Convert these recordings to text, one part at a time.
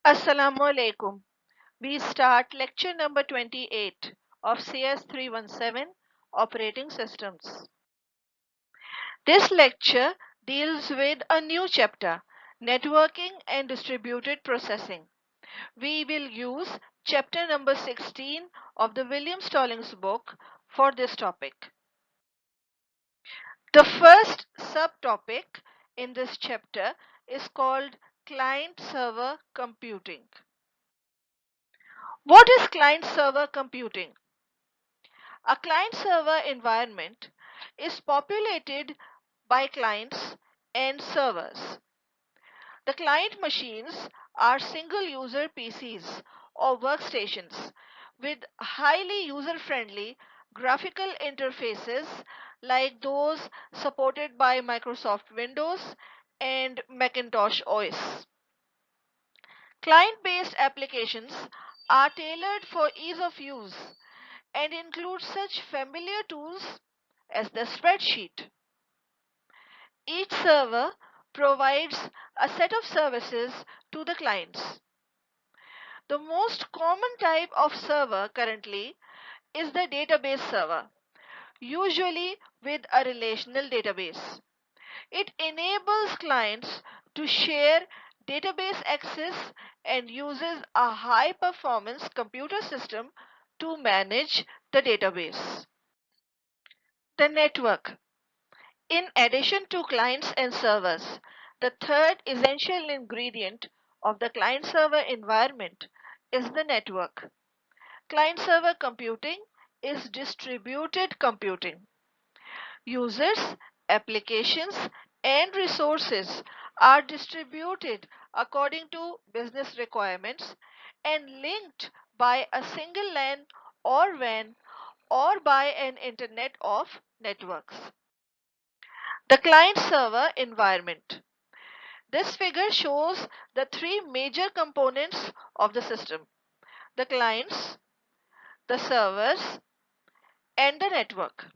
Assalamu alaikum. We start lecture number 28 of CS 317 Operating Systems. This lecture deals with a new chapter, Networking and Distributed Processing. We will use chapter number 16 of the William Stallings book for this topic. The first subtopic in this chapter is called Client-Server Computing. What is client-server computing? A client-server environment is populated by clients and servers. The client machines are single-user PCs or workstations with highly user-friendly graphical interfaces like those supported by Microsoft Windows and Macintosh OS. Client-based applications are tailored for ease of use and include such familiar tools as the spreadsheet. Each server provides a set of services to the clients. The most common type of server currently is the database server, usually with a relational database. It enables clients to share database access and uses a high performance computer system to manage the database. The network. In addition to clients and servers, the third essential ingredient of the client-server environment is the network. Client-server computing is distributed computing. Users, applications, and resources are distributed according to business requirements and linked by a single LAN or WAN or by an Internet of networks. The client-server environment. This figure shows the three major components of the system: the clients, the servers, and the network.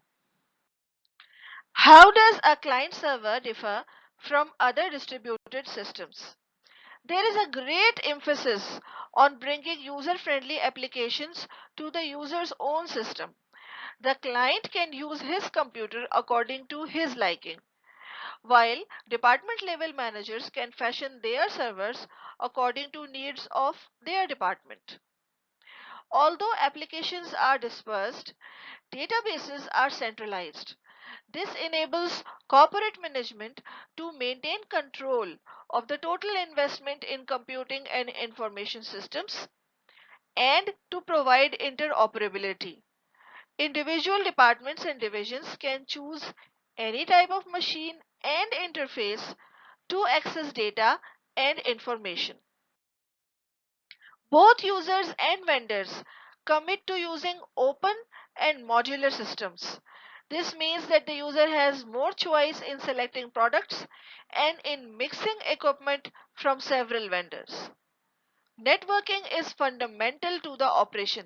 How does a client server differ from other distributed systems? There is a great emphasis on bringing user-friendly applications to the user's own system. The client can use his computer according to his liking, while department level managers can fashion their servers according to needs of their department. Although applications are dispersed, databases are centralized. This enables corporate management to maintain control of the total investment in computing and information systems and to provide interoperability. Individual departments and divisions can choose any type of machine and interface to access data and information. Both users and vendors commit to using open and modular systems. This means that the user has more choice in selecting products and in mixing equipment from several vendors. Networking is fundamental to the operation.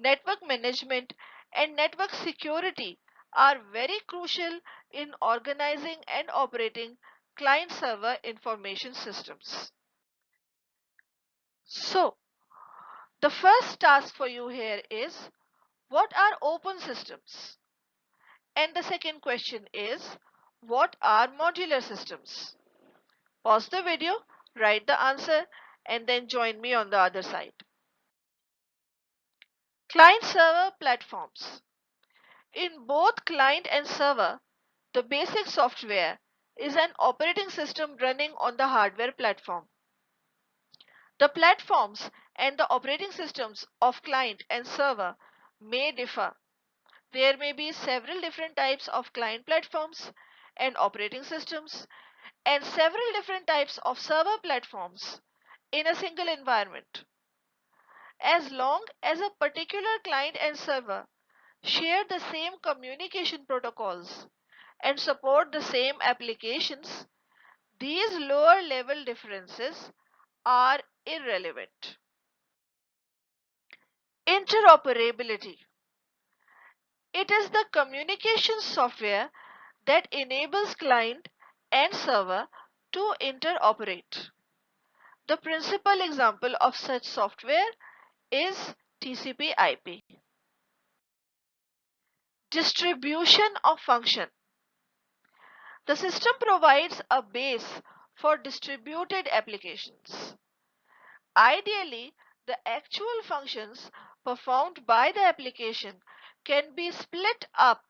Network management and network security are very crucial in organizing and operating client-server information systems. So, the first task for you here is, what are open systems? And the second question is, what are modular systems? Pause the video, write the answer, and then join me on the other side. Client-server platforms. In both client and server, the basic software is an operating system running on the hardware platform. The platforms and the operating systems of client and server may differ. There may be several different types of client platforms and operating systems and several different types of server platforms in a single environment. As long as a particular client and server share the same communication protocols and support the same applications, these lower level differences are irrelevant. Interoperability. It is the communication software that enables client and server to interoperate. The principal example of such software is TCP/IP. Distribution of function. The system provides a base for distributed applications. Ideally, the actual functions performed by the application can be split up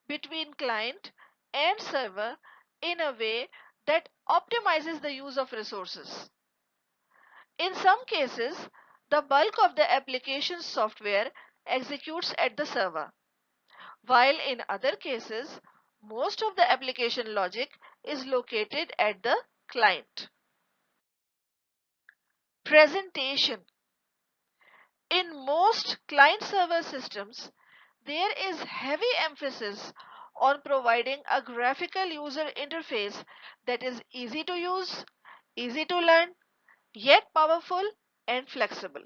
between client and server in a way that optimizes the use of resources. In some cases, the bulk of the application software executes at the server, while in other cases, most of the application logic is located at the client. Presentation. In most client-server systems, there is heavy emphasis on providing a graphical user interface that is easy to use, easy to learn, yet powerful and flexible.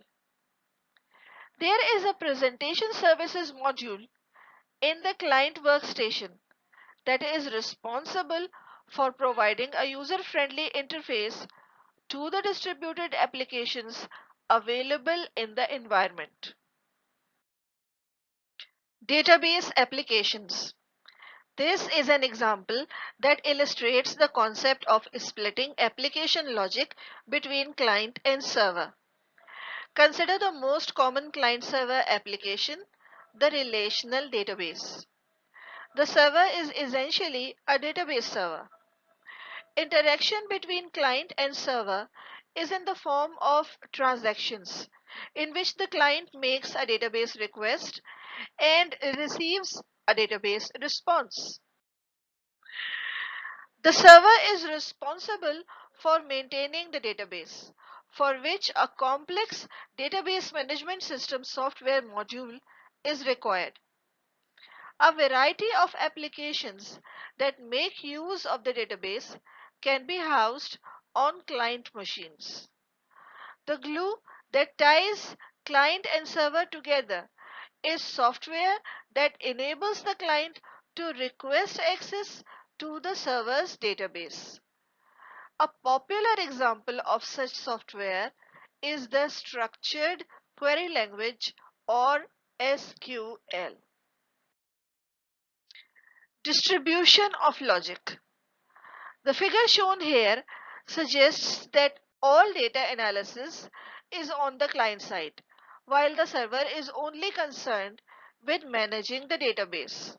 There is a presentation services module in the client workstation that is responsible for providing a user-friendly interface to the distributed applications available in the environment. Database applications. This is an example that illustrates the concept of splitting application logic between client and server. Consider the most common client-server application, the relational database. The server is essentially a database server. Interaction between client and server is in the form of transactions, in which the client makes a database request and receives a database response. The server is responsible for maintaining the database, for which a complex database management system software module is required. A variety of applications that make use of the database can be housed on client machines. The glue that ties client and server together is software that enables the client to request access to the server's database. A popular example of such software is the Structured Query Language or SQL. Distribution of logic. The figure shown here suggests that all data analysis is on the client side, while the server is only concerned with managing the database.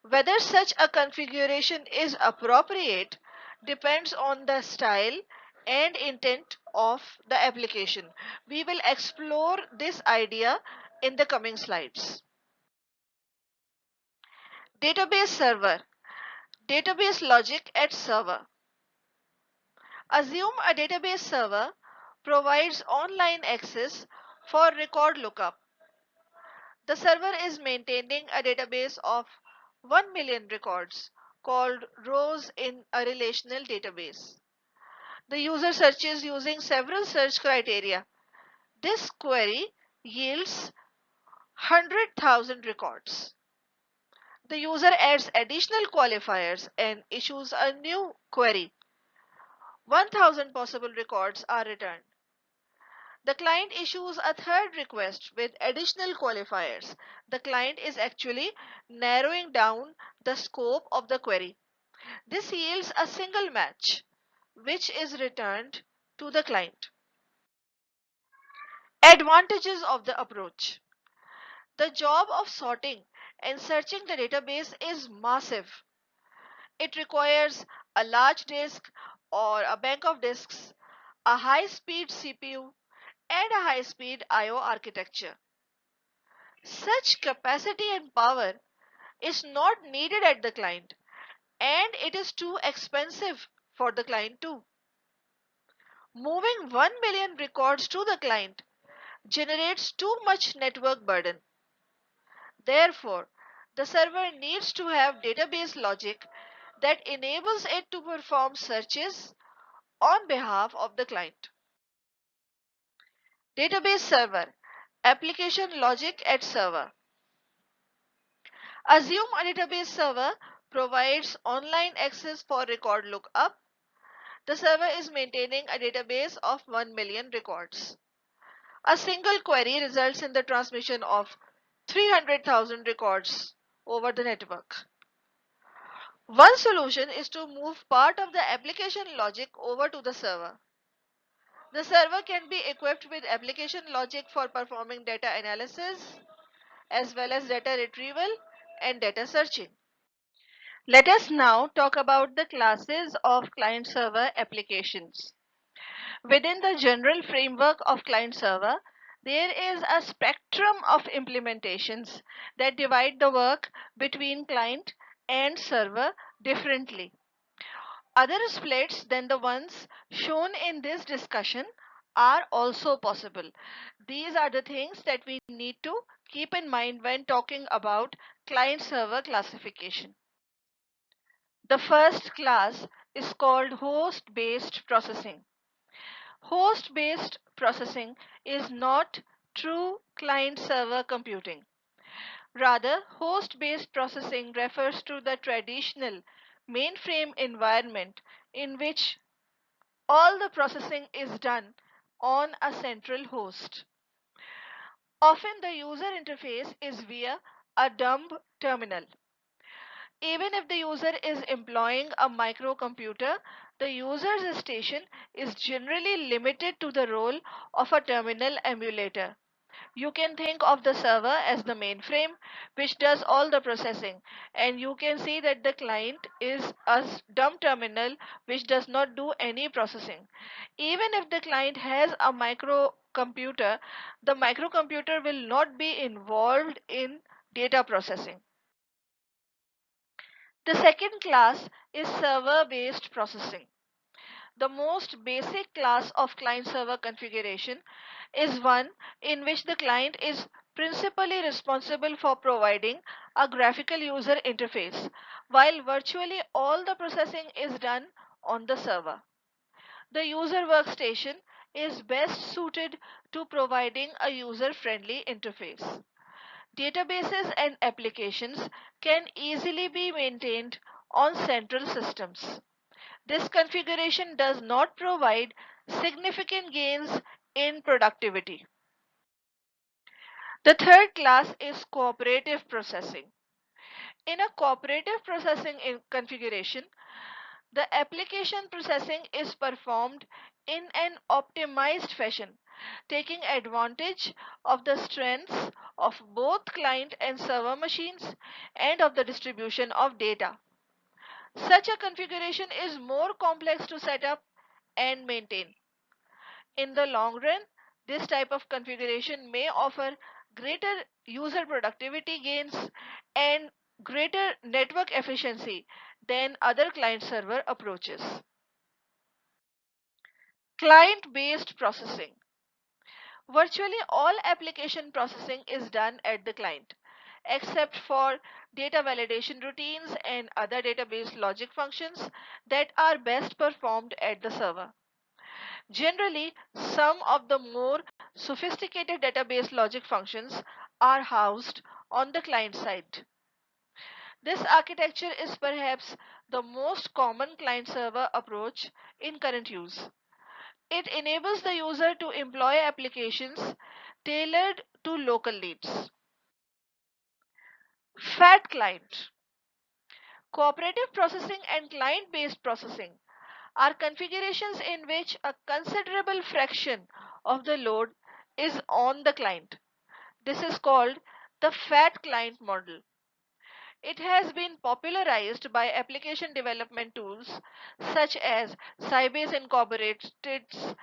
Whether such a configuration is appropriate depends on the style and intent of the application. We will explore this idea in the coming slides. Database server. Database logic at server. Assume a database server provides online access for record lookup. The server is maintaining a database of 1 million records called rows in a relational database. The user searches using several search criteria. This query yields 100,000 records. The user adds additional qualifiers and issues a new query. 1,000 possible records are returned. The client issues a third request with additional qualifiers. The client is actually narrowing down the scope of the query. This yields a single match, which is returned to the client. Advantages of the approach. The job of sorting and searching the database is massive. It requires a large disk or a bank of disks, a high-speed CPU, and a high-speed I/O architecture. Such capacity and power is not needed at the client, and it is too expensive for the client too. Moving 1 million records to the client generates too much network burden. Therefore, the server needs to have database logic that enables it to perform searches on behalf of the client. Database server. Application logic at server. Assume a database server provides online access for record lookup. The server is maintaining a database of 1 million records. A single query results in the transmission of 300,000 records over the network. One solution is to move part of the application logic over to the server. The server can be equipped with application logic for performing data analysis as well as data retrieval and data searching. Let us now talk about the classes of client-server applications. Within the general framework of client-server, there is a spectrum of implementations that divide the work between client and server differently. Other splits than the ones shown in this discussion are also possible. These are the things that we need to keep in mind when talking about client-server classification. The first class is called host-based processing. Host-based processing is not true client-server computing. Rather, host-based processing refers to the traditional mainframe environment in which all the processing is done on a central host. Often the user interface is via a dumb terminal. Even if the user is employing a microcomputer, the user's station is generally limited to the role of a terminal emulator. You can think of the server as the mainframe which does all the processing, and you can see that the client is a dumb terminal which does not do any processing. Even if the client has a microcomputer, the microcomputer will not be involved in data processing. The second class is server-based processing. The most basic class of client-server configuration is one in which the client is principally responsible for providing a graphical user interface, while virtually all the processing is done on the server. The user workstation is best suited to providing a user-friendly interface. Databases and applications can easily be maintained on central systems. This configuration does not provide significant gains in productivity. The third class is cooperative processing. In a cooperative processing configuration, the application processing is performed in an optimized fashion, taking advantage of the strengths of both client and server machines and of the distribution of data. Such a configuration is more complex to set up and maintain. In the long run, this type of configuration may offer greater user productivity gains and greater network efficiency than other client-server approaches. Client-based processing. Virtually all application processing is done at the client, except for data validation routines and other database logic functions that are best performed at the server. Generally, some of the more sophisticated database logic functions are housed on the client side. This architecture is perhaps the most common client-server approach in current use. It enables the user to employ applications tailored to local needs. Fat client. Cooperative processing and client-based processing are configurations in which a considerable fraction of the load is on the client. This is called the fat client model. It has been popularized by application development tools such as Sybase Incorporated's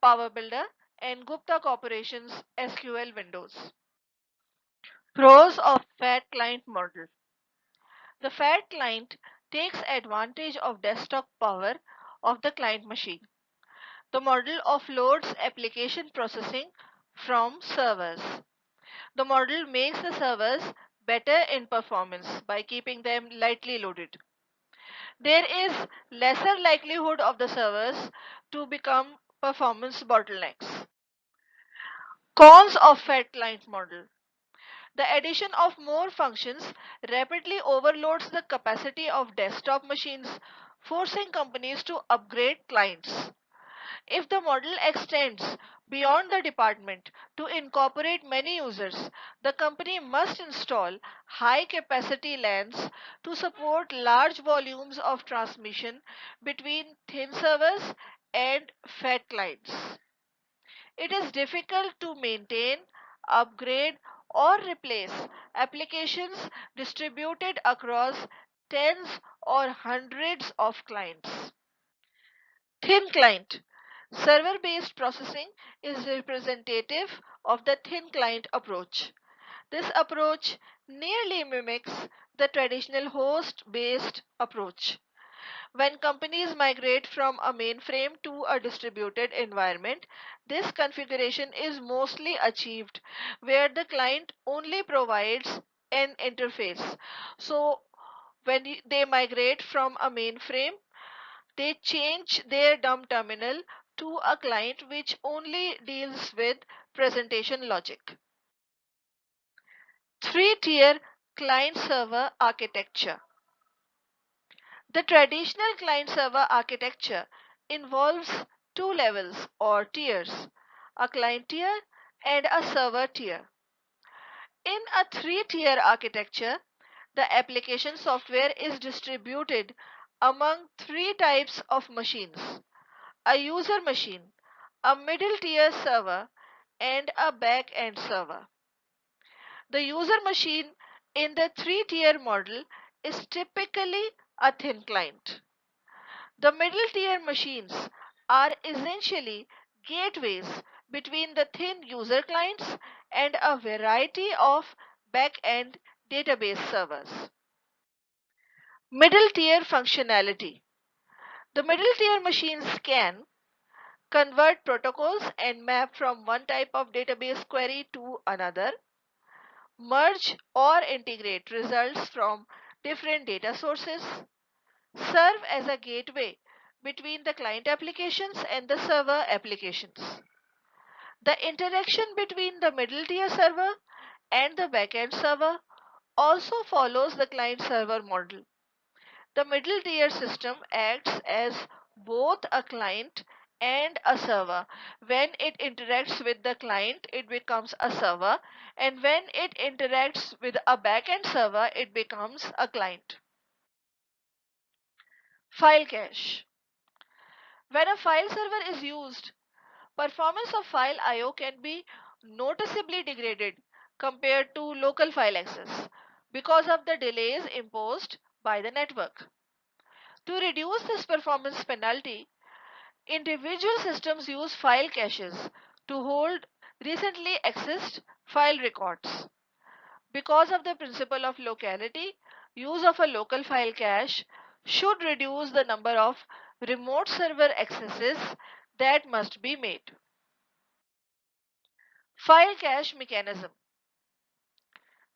Power Builder and Gupta Corporation's SQL Windows. Pros of fat client model. The fat client takes advantage of desktop power of the client machine. The model offloads application processing from servers. The model makes the servers better in performance by keeping them lightly loaded. There is lesser likelihood of the servers to become performance bottlenecks. Cons of fat client model. The addition of more functions rapidly overloads the capacity of desktop machines forcing companies to upgrade clients. If the model extends beyond the department to incorporate many users, the company must install high capacity LANs to support large volumes of transmission between thin servers and fat clients. It is difficult to maintain, upgrade, or replace applications distributed across tens or hundreds of clients. Thin client. Server based processing is representative of the thin client approach. This approach nearly mimics the traditional host based approach. When companies migrate from a mainframe to a distributed environment, this configuration is mostly achieved where the client only provides an interface. So, when they migrate from a mainframe, they change their dumb terminal to a client which only deals with presentation logic. Three-tier client-server architecture. The traditional client-server architecture involves two levels or tiers, a client tier and a server tier. In a three-tier architecture, the application software is distributed among three types of machines: a user machine, a middle tier server, and a back end server. The user machine in the three tier model is typically a thin client. The middle tier machines are essentially gateways between the thin user clients and a variety of back end database servers. Middle tier functionality. The middle tier machines can convert protocols and map from one type of database query to another, merge or integrate results from different data sources, serve as a gateway between the client applications and the server applications. The interaction between the middle tier server and the backend server also follows the client server model. The middle tier system acts as both a client and a server. When it interacts with the client, it becomes a server, and when it interacts with a backend server, it becomes a client. File cache. When a file server is used, performance of file I/O can be noticeably degraded compared to local file access because of the delays imposed by the network. To reduce this performance penalty, individual systems use file caches to hold recently accessed file records. Because of the principle of locality, use of a local file cache should reduce the number of remote server accesses that must be made. File cache mechanism.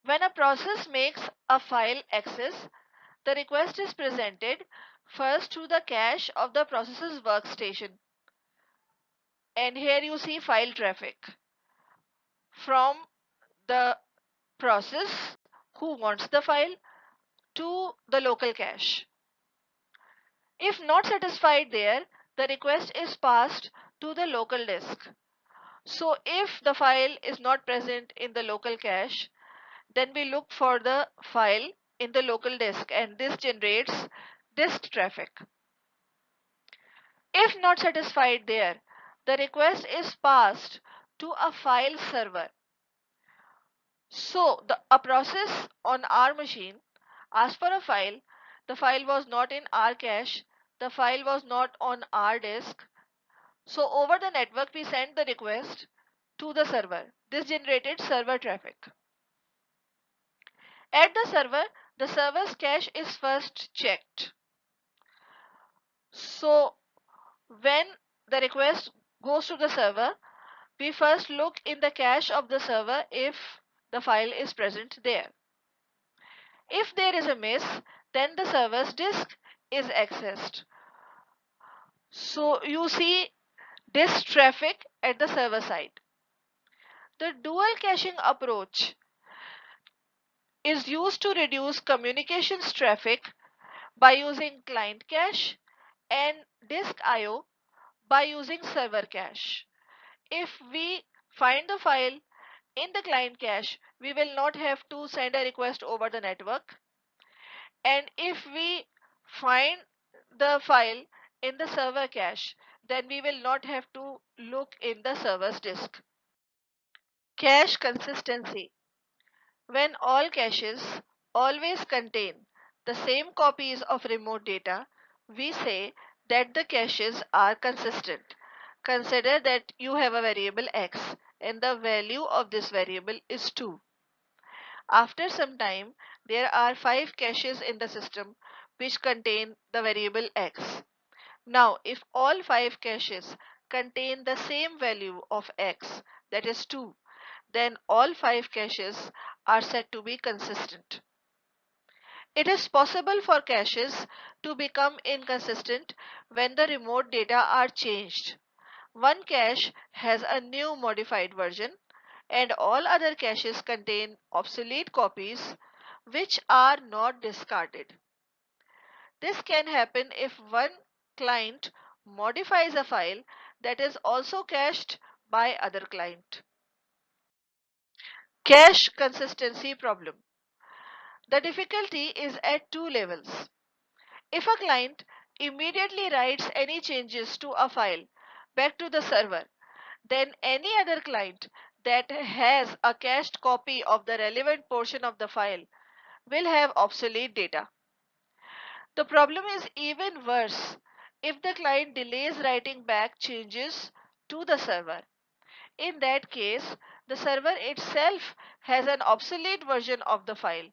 When a process makes a file access, the request is presented first to the cache of the process's workstation. And here you see file traffic from the process who wants the file to the local cache. If not satisfied there, the request is passed to the local disk. So if the file is not present in the local cache, then we look for the file in the local disk, and this generates disk traffic. If not satisfied there, the request is passed to a file server. So a process on our machine asked for a file. The file was not in our cache. The file was not on our disk. So over the network we sent the request to the server. This generated server traffic. At the server's cache is first checked. So when the request goes to the server, we first look in the cache of the server if the file is present there. If there is a miss, then the server's disk is accessed. So you see disk traffic at the server side. The dual caching approach is used to reduce communications traffic by using client cache, and disk IO by using server cache. If we find the file in the client cache, we will not have to send a request over the network. And if we find the file in the server cache, then we will not have to look in the server's disk. Cache consistency. When all caches always contain the same copies of remote data, we say that the caches are consistent. Consider that you have a variable x and the value of this variable is 2. After some time, there are 5 caches in the system which contain the variable x. Now, if all 5 caches contain the same value of x, that is 2, then all 5 caches are said to be consistent. It is possible for caches to become inconsistent when the remote data are changed. One cache has a new modified version and all other caches contain obsolete copies which are not discarded. This can happen if one client modifies a file that is also cached by other client. Cache consistency problem. The difficulty is at two levels. If a client immediately writes any changes to a file back to the server, then any other client that has a cached copy of the relevant portion of the file will have obsolete data. The problem is even worse if the client delays writing back changes to the server. In that case, the server itself has an obsolete version of the file,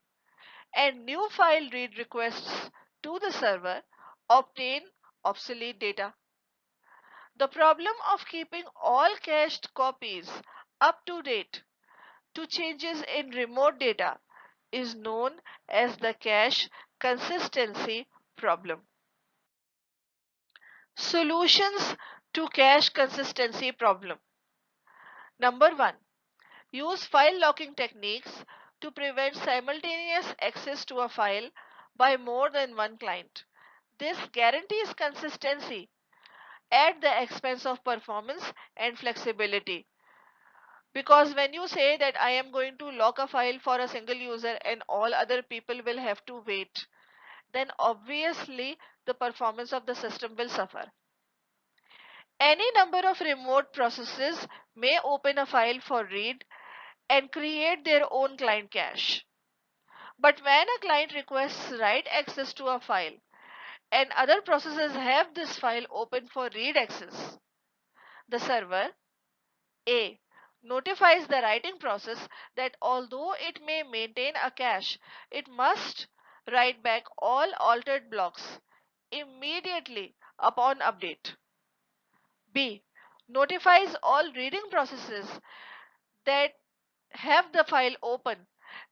and new file read requests to the server obtain obsolete data. The problem of keeping all cached copies up to date to changes in remote data is known as the cache consistency problem. Solutions to cache consistency problem. Number 1. Use file locking techniques to prevent simultaneous access to a file by more than one client. This guarantees consistency at the expense of performance and flexibility. Because when you say that I am going to lock a file for a single user and all other people will have to wait, then obviously the performance of the system will suffer. Any number of remote processes may open a file for read and create their own client cache. But when a client requests write access to a file and other processes have this file open for read access, the server A notifies the writing process that although it may maintain a cache, it must write back all altered blocks immediately upon update. B notifies all reading processes that have the file open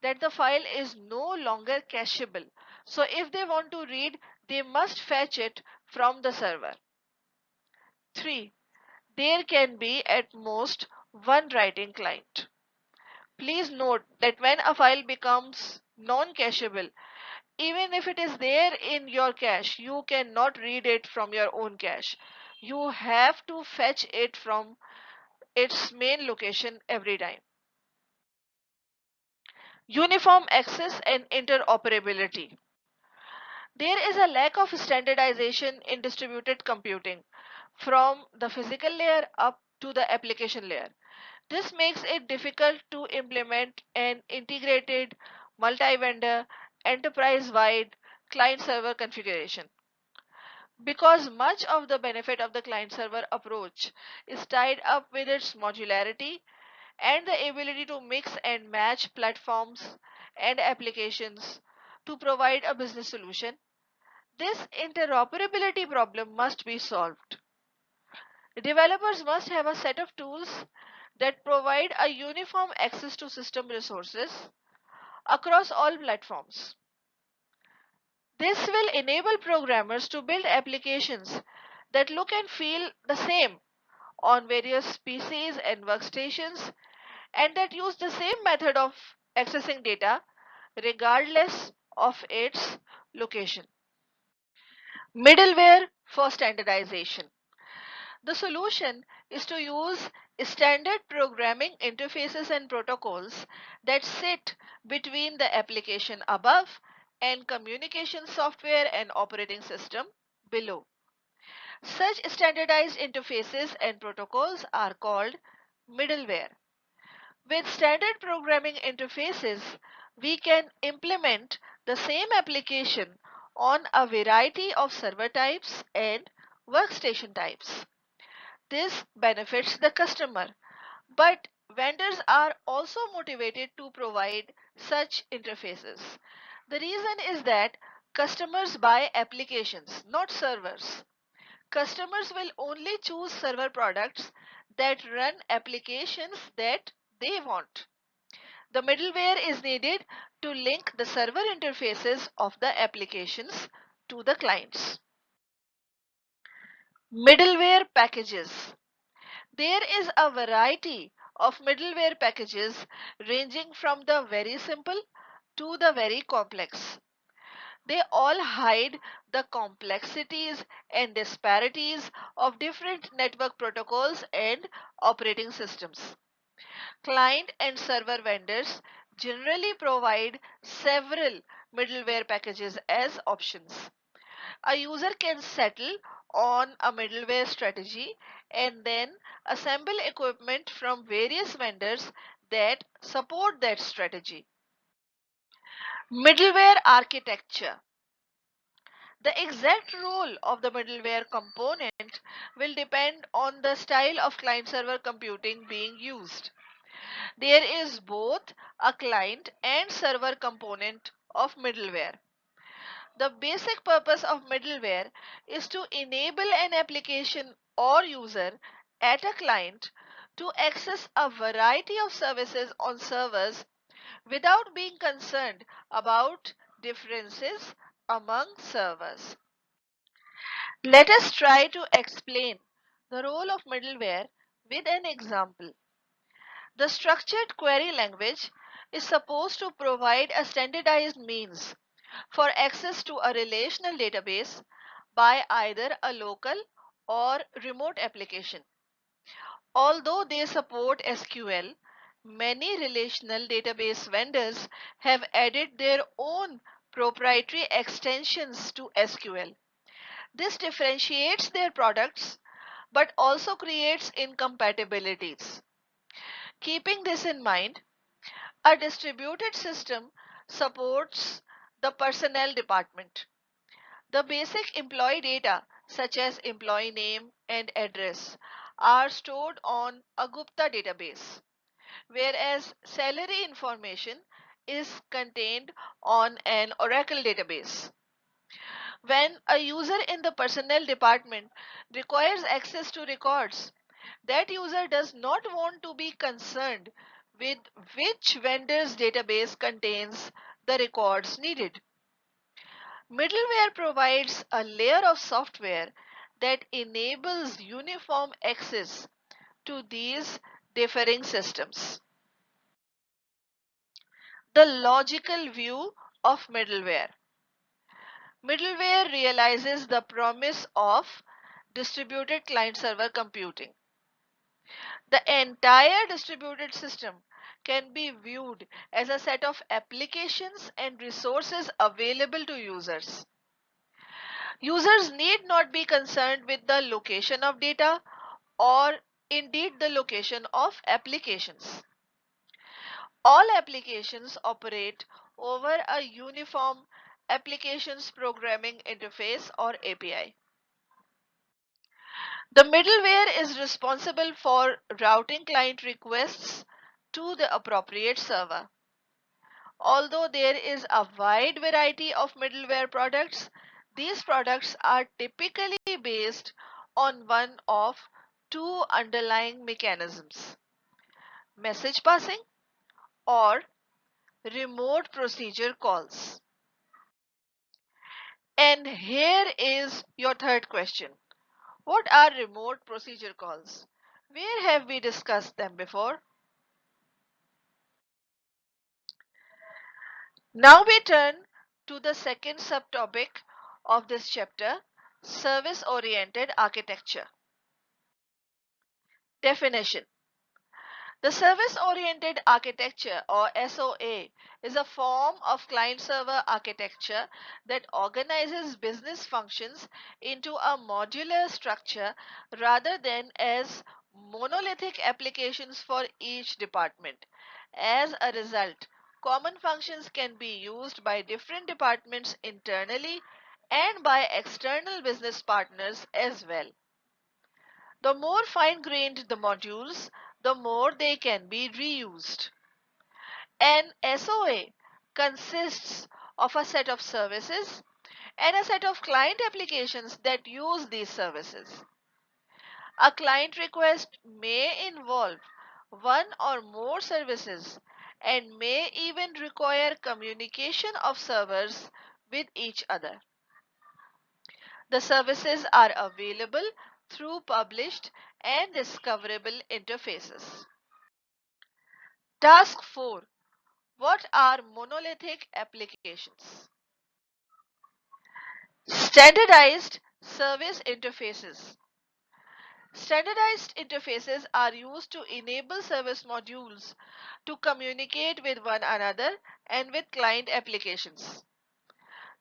that the file is no longer cacheable. So if they want to read, they must fetch it from the server. 3. There can be at most one writing client. Please note that when a file becomes non-cacheable, even if it is there in your cache, you cannot read it from your own cache. You have to fetch it from its main location every time. Uniform access and interoperability. There is a lack of standardization in distributed computing from the physical layer up to the application layer. This makes it difficult to implement an integrated, multi-vendor, enterprise-wide client-server configuration. Because much of the benefit of the client-server approach is tied up with its modularity and the ability to mix and match platforms and applications to provide a business solution, this interoperability problem must be solved. Developers must have a set of tools that provide a uniform access to system resources across all platforms. This will enable programmers to build applications that look and feel the same on various PCs and workstations and that use the same method of accessing data regardless of its location. Middleware for standardization. The solution is to use standard programming interfaces and protocols that sit between the application above and communication software and operating system below. Such standardized interfaces and protocols are called middleware. With standard programming interfaces, we can implement the same application on a variety of server types and workstation types. This benefits the customer, but vendors are also motivated to provide such interfaces. The reason is that customers buy applications, not servers. Customers will only choose server products that run applications that they want. The middleware is needed to link the server interfaces of the applications to the clients. Middleware packages. There is a variety of middleware packages ranging from the very simple to the very complex. They all hide the complexities and disparities of different network protocols and operating systems. Client and server vendors generally provide several middleware packages as options. A user can settle on a middleware strategy and then assemble equipment from various vendors that support that strategy. Middleware architecture. The exact role of the middleware component will depend on the style of client-server computing being used. There is both a client and server component of middleware. The basic purpose of middleware is to enable an application or user at a client to access a variety of services on servers without being concerned about differences among servers. Let us try to explain the role of middleware with an example. The structured query language is supposed to provide a standardized means for access to a relational database by either a local or remote application. Although they support SQL, many relational database vendors have added their own proprietary extensions to SQL. This differentiates their products but also creates incompatibilities. Keeping this in mind, a distributed system supports the personnel department. The basic employee data, such as employee name and address, are stored on a Gupta database, whereas salary information is contained on an Oracle database. When a user in the personnel department requires access to records, that user does not want to be concerned with which vendor's database contains the records needed. Middleware provides a layer of software that enables uniform access to these differing systems. The logical view of middleware. Middleware realizes the promise of distributed client-server computing. The entire distributed system can be viewed as a set of applications and resources available to users. Users need not be concerned with the location of data or indeed the location of applications. All applications operate over a uniform applications programming interface or API. The middleware is responsible for routing client requests to the appropriate server. Although there is a wide variety of middleware products, these products are typically based on one of two underlying mechanisms: message passing or remote procedure calls. And here is your third question. What are remote procedure calls? Where have we discussed them before? Now we turn to the second subtopic of this chapter, Service-oriented architecture. Definition. The service-oriented architecture or SOA is a form of client-server architecture that organizes business functions into a modular structure rather than as monolithic applications for each department. As a result, common functions can be used by different departments internally and by external business partners as well. The more fine-grained the modules, the more they can be reused. An SOA consists of a set of services and a set of client applications that use these services. A client request may involve one or more services and may even require communication of servers with each other. The services are available through published and discoverable interfaces. Task 4. What are monolithic applications? Standardized service interfaces. Standardized interfaces are used to enable service modules to communicate with one another and with client applications.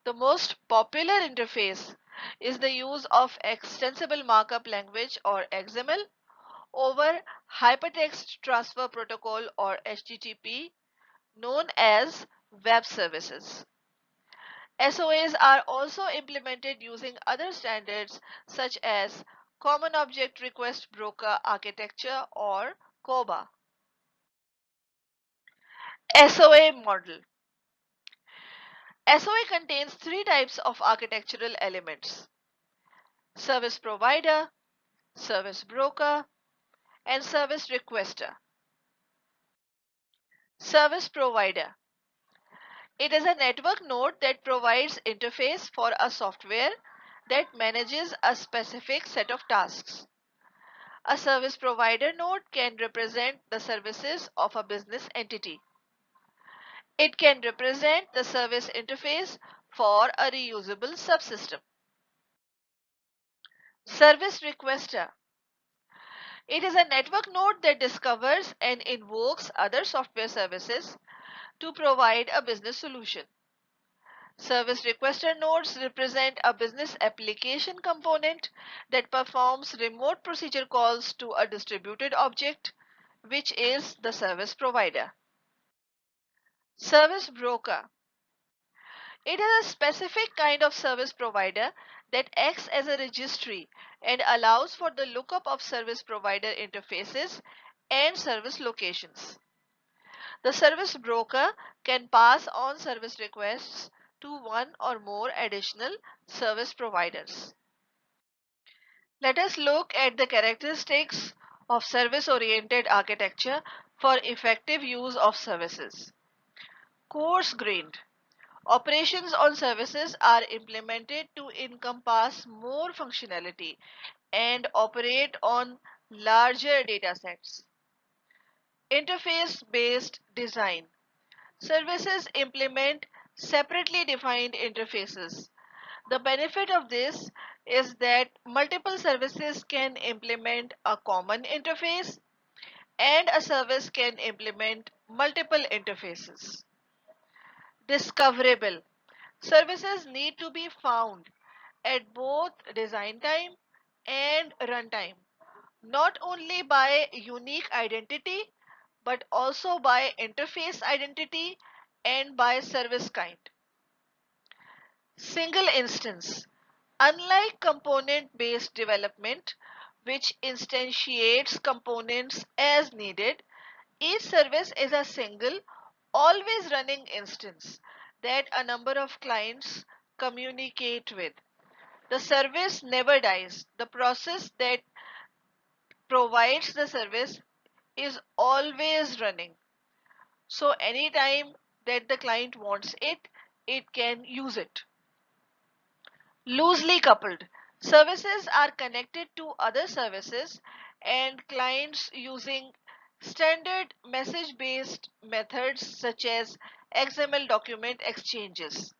The most popular interface is the use of Extensible Markup Language or XML over Hypertext Transfer Protocol or HTTP, known as web services. SOAs are also implemented using other standards such as Common Object Request Broker Architecture or COBA. SOA model. SOA contains three types of architectural elements: service provider, service broker, and service requester. Service provider. It is a network node that provides interface for a software that manages a specific set of tasks. A service provider node can represent the services of a business entity. It can represent the service interface for a reusable subsystem. Service requester. It is a network node that discovers and invokes other software services to provide a business solution. Service requester nodes represent a business application component that performs remote procedure calls to a distributed object, which is the service provider. Service broker. It is a specific kind of service provider that acts as a registry and allows for the lookup of service provider interfaces and service locations. The service broker can pass on service requests to one or more additional service providers. Let us look at the characteristics of service-oriented architecture for effective use of services. Coarse-grained. Operations on services are implemented to encompass more functionality and operate on larger datasets. Interface-based design. Services implement separately defined interfaces. The benefit of this is that multiple services can implement a common interface and a service can implement multiple interfaces. Discoverable. Services need to be found at both design time and runtime, not only by unique identity but also by interface identity and by service kind. Single instance. Unlike component-based development, which instantiates components as needed, each service is a single, always running instance that a number of clients communicate with. The service never dies. The process that provides the service is always running. So anytime that the client wants it, it can use it. Loosely coupled. Services are connected to other services and clients using standard message-based methods such as XML document exchanges.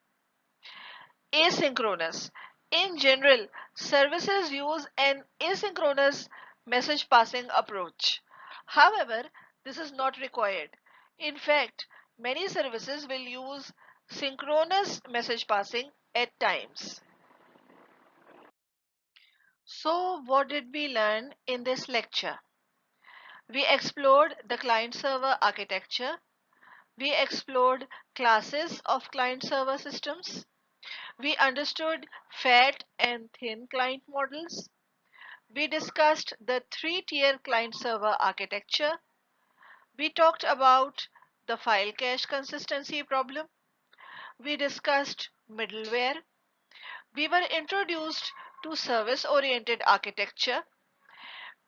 Asynchronous. In general, services use an asynchronous message passing approach. However, this is not required. In fact, many services will use synchronous message passing at times. So, what did we learn in this lecture? We explored the client-server architecture. We explored classes of client-server systems. We understood fat and thin client models. We discussed the three-tier client-server architecture. We talked about the file cache consistency problem. We discussed middleware. We were introduced to service-oriented architecture.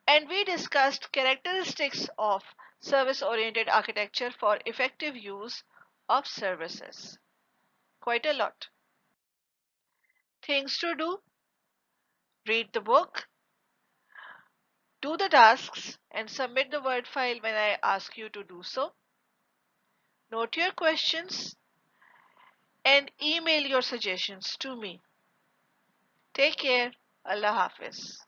And we discussed characteristics of service-oriented architecture for effective use of services. Quite a lot. Things to do: read the book, do the tasks, and submit the Word file when I ask you to do so. Note your questions and email your suggestions to me. Take care. Allah Hafiz.